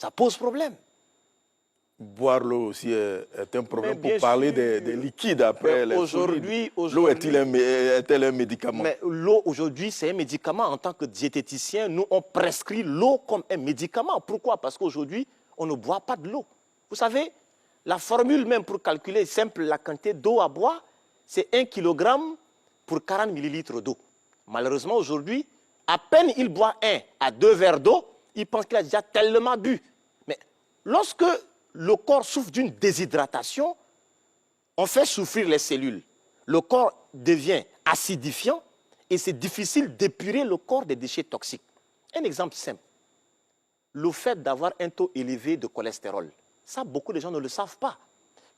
Ça pose problème. Boire l'eau aussi est un problème pour parler des liquides après les solides. L'eau est-elle un médicament? Mais l'eau aujourd'hui, c'est un médicament. En tant que diététicien, nous, on prescrit l'eau comme un médicament. Pourquoi? Parce qu'aujourd'hui, on ne boit pas de l'eau. Vous savez, la formule même pour calculer simple la quantité d'eau à boire, c'est 1 kg pour 40 ml d'eau. Malheureusement, aujourd'hui, à peine il boit 1 à 2 verres d'eau, il pense qu'il a déjà tellement bu. Mais lorsque le corps souffre d'une déshydratation, on fait souffrir les cellules. Le corps devient acidifiant et c'est difficile d'épurer le corps des déchets toxiques. Un exemple simple. Le fait d'avoir un taux élevé de cholestérol, ça, beaucoup de gens ne le savent pas.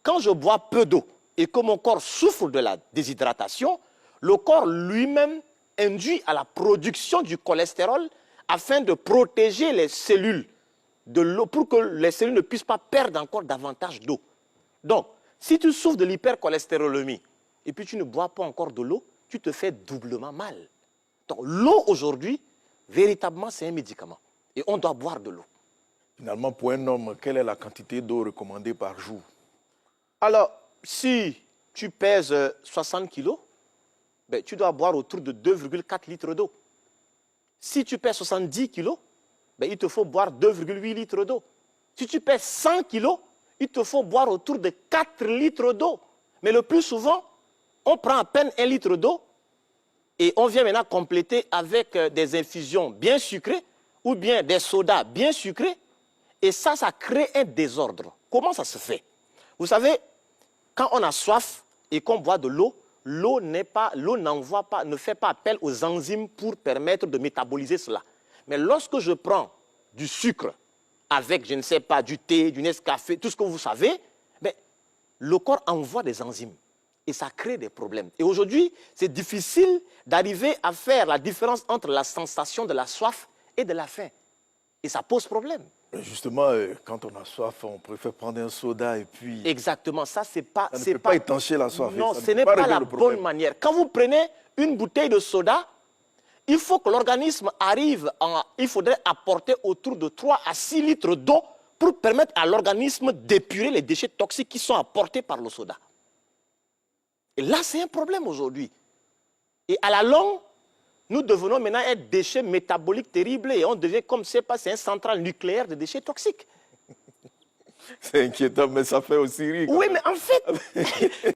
Quand je bois peu d'eau et que mon corps souffre de la déshydratation, le corps lui-même induit à la production du cholestérol afin de protéger les cellules de l'eau pour que les cellules ne puissent pas perdre encore davantage d'eau. Donc, si tu souffres de l'hypercholestérolémie et puis tu ne bois pas encore de l'eau, tu te fais doublement mal. Donc, l'eau aujourd'hui, véritablement, c'est un médicament. Et on doit boire de l'eau. Finalement, pour un homme, quelle est la quantité d'eau recommandée par jour? Alors, si tu pèses 60 kg, ben, tu dois boire autour de 2,4 litres d'eau. Si tu pèses 70 kg, ben, il te faut boire 2,8 litres d'eau. Si tu pèses 100 kg, il te faut boire autour de 4 litres d'eau. Mais le plus souvent, on prend à peine 1 litre d'eau et on vient maintenant compléter avec des infusions bien sucrées ou bien des sodas bien sucrés. Et ça crée un désordre. Comment ça se fait? Vous savez, quand on a soif et qu'on boit de l'eau, l'eau ne fait pas appel aux enzymes pour permettre de métaboliser cela. Mais lorsque je prends du sucre avec, je ne sais pas, du thé, du Nescafé, tout ce que vous savez, ben, le corps envoie des enzymes et ça crée des problèmes. Et aujourd'hui, c'est difficile d'arriver à faire la différence entre la sensation de la soif et de la faim. Et ça pose problème. Justement, quand on a soif, on préfère prendre un soda et puis... Exactement, ça c'est pas... Ça ne peut pas étancher la soif. Non, ce n'est pas la bonne manière. Quand vous prenez une bouteille de soda, il faut que l'organisme arrive il faudrait apporter autour de 3 à 6 litres d'eau pour permettre à l'organisme d'épurer les déchets toxiques qui sont apportés par le soda. Et là, c'est un problème aujourd'hui. Et à la longue, nous devenons maintenant un déchet métabolique terrible et on devient comme c'est un central nucléaire de déchets toxiques. C'est inquiétant, mais ça fait aussi rire. Oui, mais en fait...